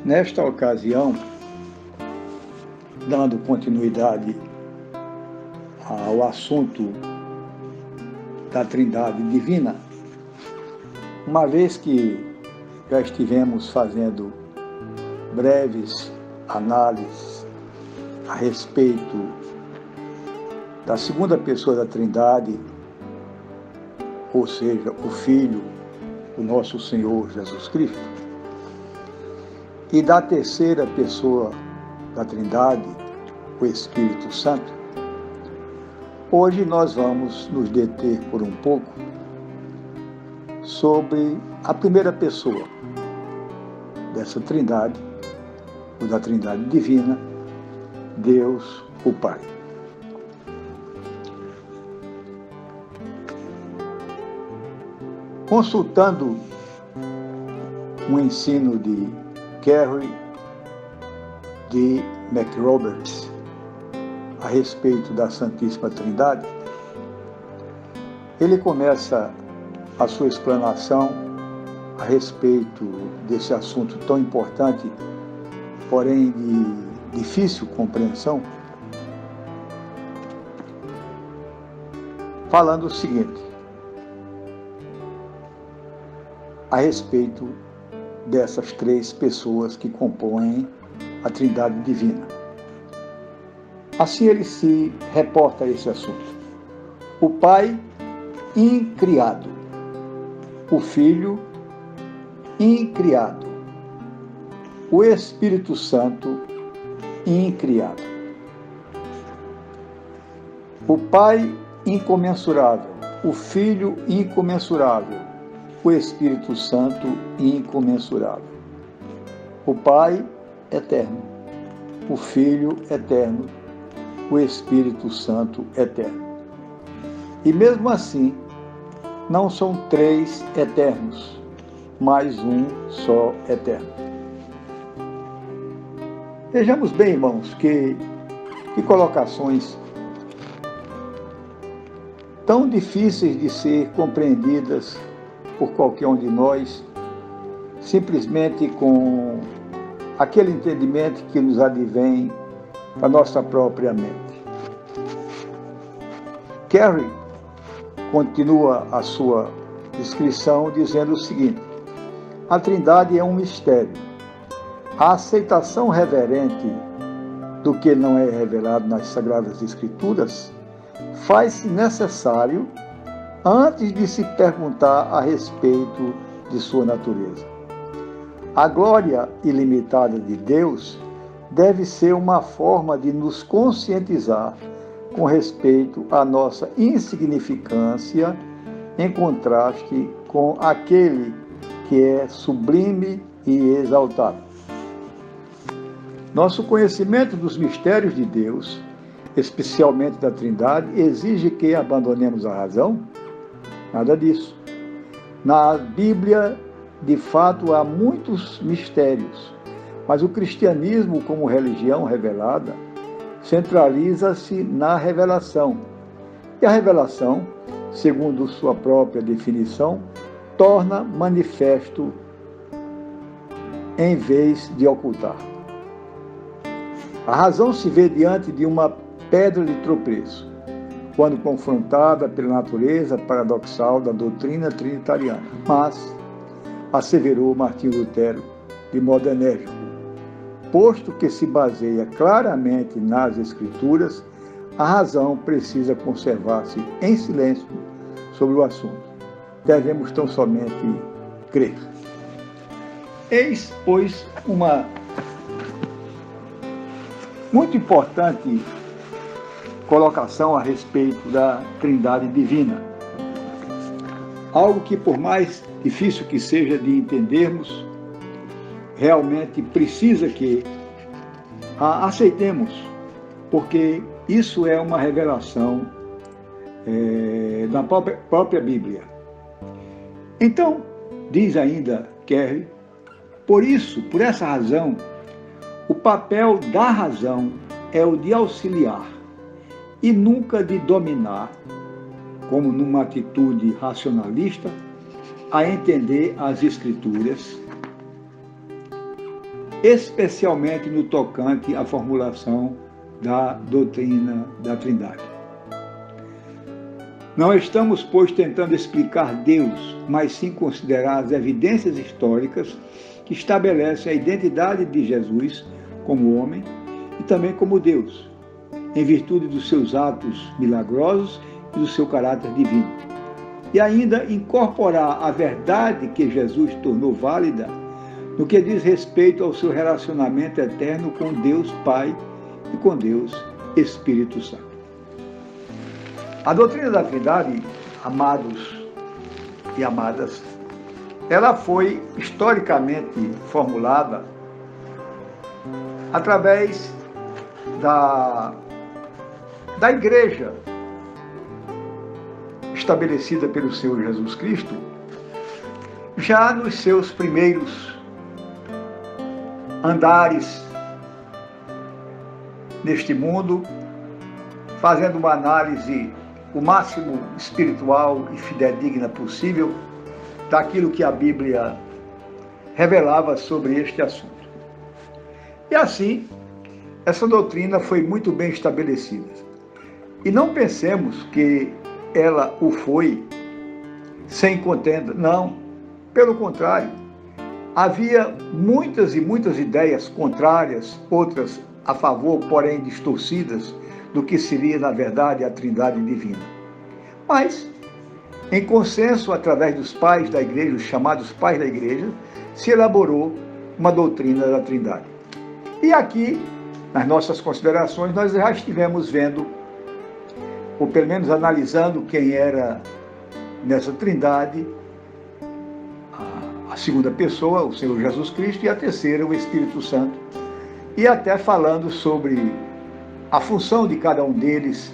Nesta ocasião, dando continuidade ao assunto da Trindade Divina, uma vez que já estivemos fazendo breves análises a respeito da segunda pessoa da Trindade, ou seja, o Filho, o nosso Senhor Jesus Cristo, e da terceira pessoa da Trindade, o Espírito Santo, hoje nós vamos nos deter por um pouco sobre a primeira pessoa dessa Trindade, ou da Trindade Divina, Deus, o Pai. Consultando um ensino de Kerry D. McRoberts a respeito da Santíssima Trindade, ele começa a sua explanação a respeito desse assunto tão importante, porém de difícil compreensão, falando o seguinte a respeito dessas três pessoas que compõem a Trindade Divina. Assim ele se reporta a esse assunto. O Pai incriado, o Filho incriado, o Espírito Santo incriado. O Pai incomensurável, o Filho incomensurável, o Espírito Santo incomensurável. O Pai eterno, o Filho eterno, o Espírito Santo eterno. E mesmo assim, não são três eternos, mas um só eterno. Vejamos bem, irmãos, que colocações tão difíceis de ser compreendidas por qualquer um de nós, simplesmente com aquele entendimento que nos advém da nossa própria mente. Kerry continua a sua descrição dizendo o seguinte: a Trindade é um mistério. A aceitação reverente do que não é revelado nas Sagradas Escrituras faz-se necessário antes de se perguntar a respeito de sua natureza. A glória ilimitada de Deus deve ser uma forma de nos conscientizar com respeito à nossa insignificância em contraste com aquele que é sublime e exaltado. Nosso conhecimento dos mistérios de Deus, especialmente da Trindade, exige que abandonemos a razão? Nada disso. Na Bíblia, de fato, há muitos mistérios, mas o cristianismo, como religião revelada, centraliza-se na revelação. E a revelação, segundo sua própria definição, torna manifesto em vez de ocultar. A razão se vê diante de uma pedra de tropeço, quando confrontada pela natureza paradoxal da doutrina trinitariana. Mas, asseverou Martinho Lutero de modo enérgico, posto que se baseia claramente nas Escrituras, a razão precisa conservar-se em silêncio sobre o assunto. Devemos tão somente crer. Eis, pois, uma muito importante colocação a respeito da Trindade Divina. Algo que, por mais difícil que seja de entendermos, realmente precisa que a aceitemos, porque isso é uma revelação da própria Bíblia. Então, diz ainda Kerry, por essa razão, o papel da razão é o de auxiliar e nunca de dominar, como numa atitude racionalista, a entender as Escrituras especialmente no tocante à formulação da doutrina da Trindade. Não estamos, pois, tentando explicar Deus, mas sim considerar as evidências históricas que estabelecem a identidade de Jesus como homem e também como Deus, em virtude dos seus atos milagrosos e do seu caráter divino. E ainda incorporar a verdade que Jesus tornou válida no que diz respeito ao seu relacionamento eterno com Deus Pai e com Deus Espírito Santo. A doutrina da Trindade, amados e amadas, ela foi historicamente formulada através da igreja estabelecida pelo Senhor Jesus Cristo, já nos seus primeiros andares neste mundo, fazendo uma análise o máximo espiritual e fidedigna possível daquilo que a Bíblia revelava sobre este assunto. E assim, essa doutrina foi muito bem estabelecida. E não pensemos que ela o foi sem contenda. Não, pelo contrário. Havia muitas e muitas ideias contrárias, outras a favor, porém distorcidas, do que seria, na verdade, a Trindade divina. Mas, em consenso, através dos pais da igreja, os chamados pais da igreja, se elaborou uma doutrina da Trindade. E aqui, nas nossas considerações, nós já estivemos vendo, ou pelo menos analisando quem era nessa Trindade, a segunda pessoa, o Senhor Jesus Cristo, e a terceira, o Espírito Santo, e até falando sobre a função de cada um deles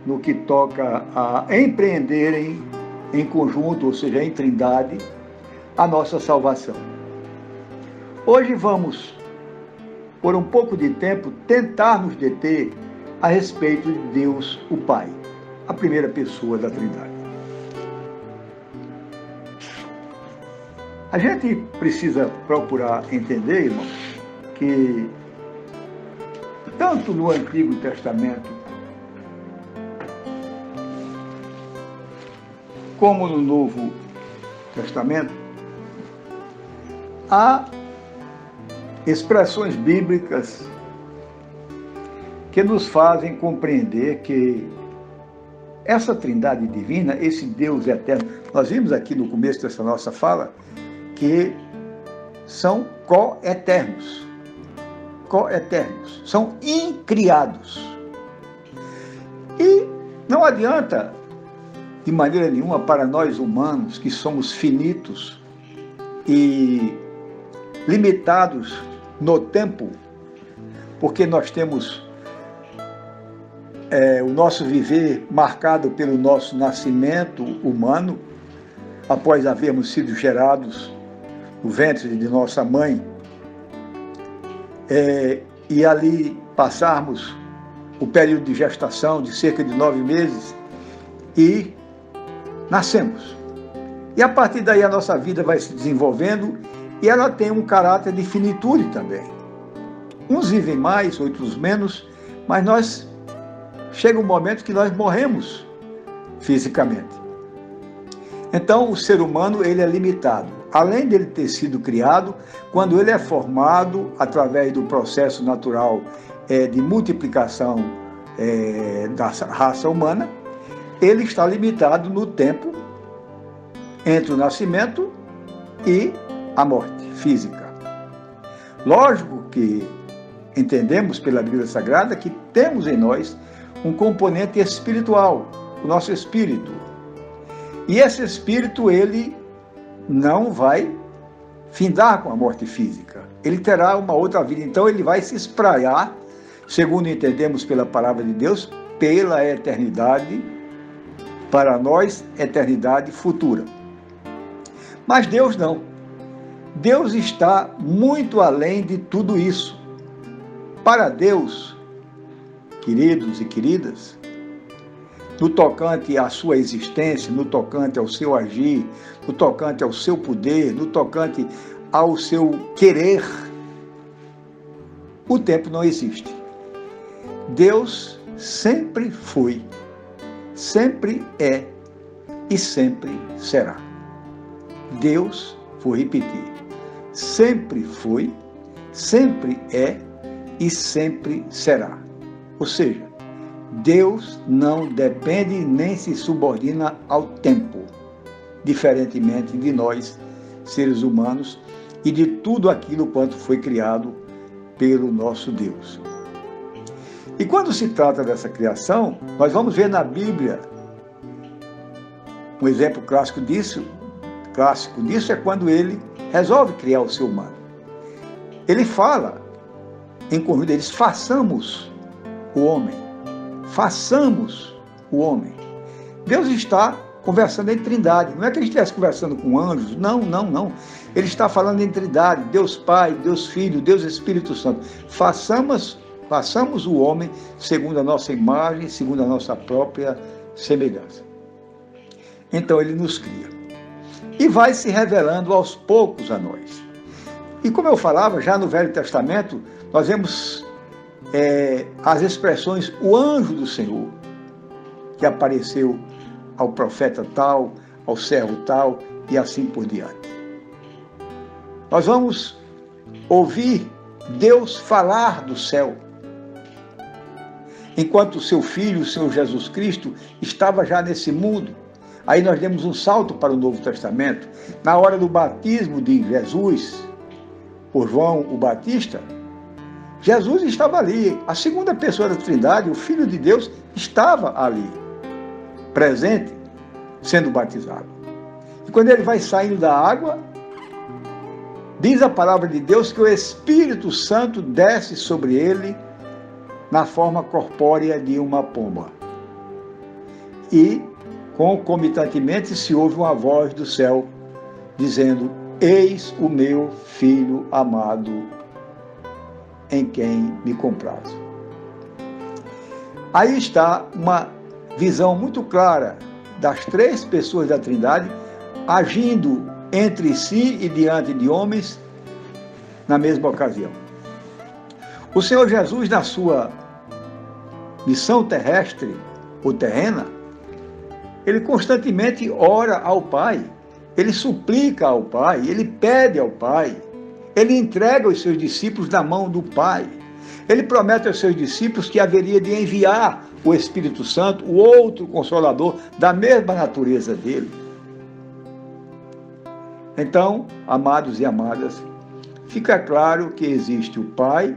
no que toca a empreenderem em conjunto, ou seja, em Trindade, a nossa salvação. Hoje vamos, por um pouco de tempo, tentar nos deter a respeito de Deus, o Pai, a primeira pessoa da Trindade. A gente precisa procurar entender, irmãos, que tanto no Antigo Testamento como no Novo Testamento, há expressões bíblicas que nos fazem compreender que essa Trindade divina, esse Deus eterno, nós vimos aqui no começo dessa nossa fala que são coeternos, são incriados. E não adianta, de maneira nenhuma, para nós humanos, que somos finitos e limitados no tempo, porque nós temos o nosso viver marcado pelo nosso nascimento humano, após havermos sido gerados no ventre de nossa mãe, e ali passarmos o período de gestação de cerca de 9 meses e nascemos. E a partir daí a nossa vida vai se desenvolvendo e ela tem um caráter de finitude também. Uns vivem mais, outros menos, mas chega um momento que nós morremos fisicamente. Então o ser humano ele é limitado. Além dele ter sido criado, quando ele é formado através do processo natural de multiplicação da raça humana, ele está limitado no tempo entre o nascimento e a morte física. Lógico que entendemos pela Bíblia Sagrada que temos em nós um componente espiritual, o nosso espírito. E esse espírito, ele não vai findar com a morte física. Ele terá uma outra vida. Então ele vai se espraiar, segundo entendemos pela palavra de Deus, pela eternidade, para nós, eternidade futura. Mas Deus não. Deus está muito além de tudo isso. Para Deus, queridos e queridas, no tocante à sua existência, no tocante ao seu agir, no tocante ao seu poder, no tocante ao seu querer, o tempo não existe. Deus sempre foi, sempre é e sempre será. Deus, vou repetir, sempre foi, sempre é e sempre será. Ou seja, Deus não depende nem se subordina ao tempo, diferentemente de nós, seres humanos, e de tudo aquilo quanto foi criado pelo nosso Deus. E quando se trata dessa criação, nós vamos ver na Bíblia, um exemplo clássico disso é quando ele resolve criar o ser humano. Ele fala, em conjunto deles, façamos o homem. Façamos o homem. Deus está conversando em trindade. Não é que ele estivesse conversando com anjos. Não. Ele está falando em trindade. Deus Pai, Deus Filho, Deus Espírito Santo. Façamos o homem segundo a nossa imagem, segundo a nossa própria semelhança. Então ele nos cria. E vai se revelando aos poucos a nós. E como eu falava, já no Velho Testamento, nós vemos as expressões, o anjo do Senhor, que apareceu ao profeta tal, ao servo tal, e assim por diante. Nós vamos ouvir Deus falar do céu, enquanto o seu Filho, o Senhor Jesus Cristo, estava já nesse mundo. Aí nós demos um salto para o Novo Testamento. Na hora do batismo de Jesus, por João o Batista, Jesus estava ali. A segunda pessoa da Trindade, o Filho de Deus, estava ali, presente, sendo batizado. E quando ele vai saindo da água, diz a palavra de Deus que o Espírito Santo desce sobre ele na forma corpórea de uma pomba. E, concomitantemente, se ouve uma voz do céu dizendo: eis o meu Filho amado, em quem me comprazo. Aí está uma visão muito clara das três pessoas da Trindade agindo entre si e diante de homens na mesma ocasião. O Senhor Jesus, na sua missão terrestre ou terrena, ele constantemente ora ao Pai, ele suplica ao Pai, ele pede ao Pai, ele entrega os seus discípulos na mão do Pai. Ele promete aos seus discípulos que haveria de enviar o Espírito Santo, o outro Consolador, da mesma natureza dele. Então, amados e amadas, fica claro que existe o Pai,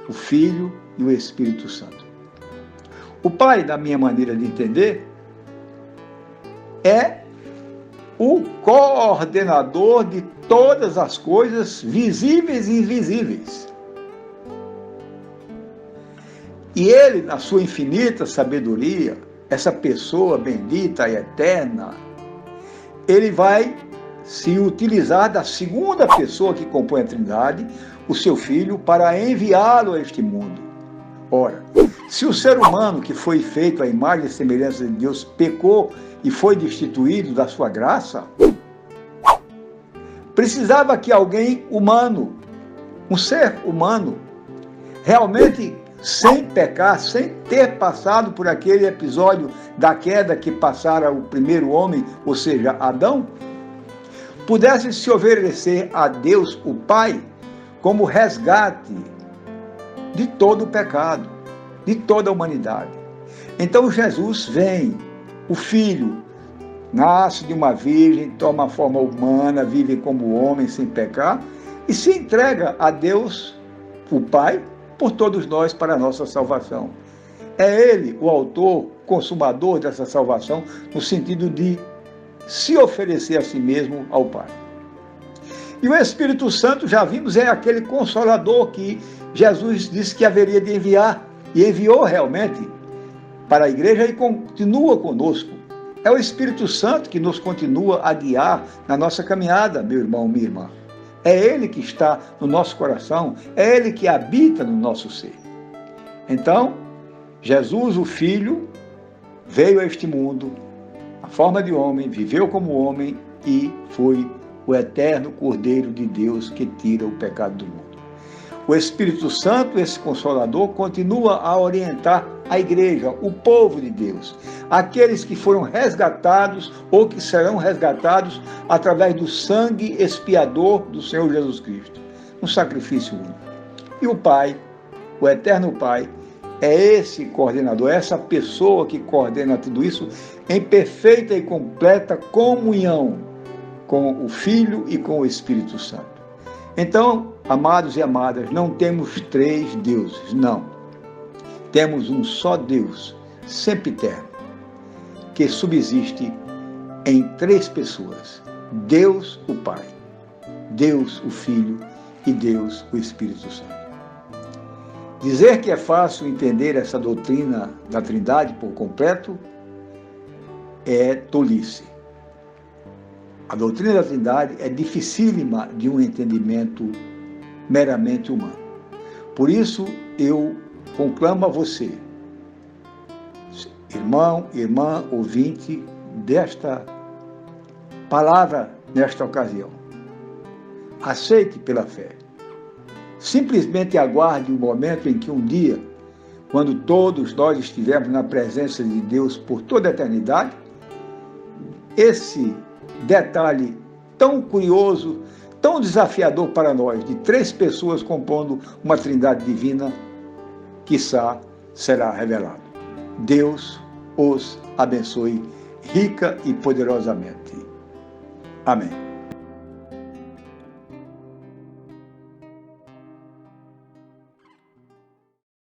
o Filho e o Espírito Santo. O Pai, da minha maneira de entender, é o coordenador de todas as coisas visíveis e invisíveis. E ele, na sua infinita sabedoria, essa pessoa bendita e eterna, ele vai se utilizar da segunda pessoa que compõe a Trindade, o seu Filho, para enviá-lo a este mundo. Ora, se o ser humano que foi feito à imagem e semelhança de Deus pecou e foi destituído da sua graça, precisava que alguém humano, um ser humano, realmente sem pecar, sem ter passado por aquele episódio da queda que passara o primeiro homem, ou seja, Adão, pudesse se oferecer a Deus, o Pai, como resgate de todo o pecado, de toda a humanidade. Então Jesus vem, o Filho, nasce de uma virgem, toma a forma humana, vive como homem sem pecar e se entrega a Deus, o Pai, por todos nós para a nossa salvação. É Ele o autor, consumador dessa salvação, no sentido de se oferecer a si mesmo ao Pai. E o Espírito Santo, já vimos, é aquele Consolador que Jesus disse que haveria de enviar, e enviou realmente para a igreja e continua conosco. É o Espírito Santo que nos continua a guiar na nossa caminhada, meu irmão, minha irmã. É Ele que está no nosso coração, é Ele que habita no nosso ser. Então, Jesus, o Filho, veio a este mundo, a forma de homem, viveu como homem e foi o eterno Cordeiro de Deus que tira o pecado do mundo. O Espírito Santo, esse Consolador, continua a orientar a igreja, o povo de Deus, aqueles que foram resgatados ou que serão resgatados através do sangue expiador do Senhor Jesus Cristo, um sacrifício único. E o Pai, o Eterno Pai, é esse coordenador, essa pessoa que coordena tudo isso em perfeita e completa comunhão com o Filho e com o Espírito Santo. Então, amados e amadas, não temos três deuses, não. Temos um só Deus, sempiterno, que subsiste em três pessoas: Deus o Pai, Deus o Filho e Deus o Espírito Santo. Dizer que é fácil entender essa doutrina da Trindade por completo é tolice. A doutrina da Trindade é dificílima de um entendimento meramente humano. Por isso, eu conclamo a você, irmão, irmã, ouvinte desta palavra nesta ocasião, aceite pela fé. Simplesmente aguarde o momento em que um dia, quando todos nós estivermos na presença de Deus por toda a eternidade, esse detalhe tão curioso, tão desafiador para nós, de três pessoas compondo uma trindade divina, quiçá será revelado. Deus os abençoe rica e poderosamente. Amém.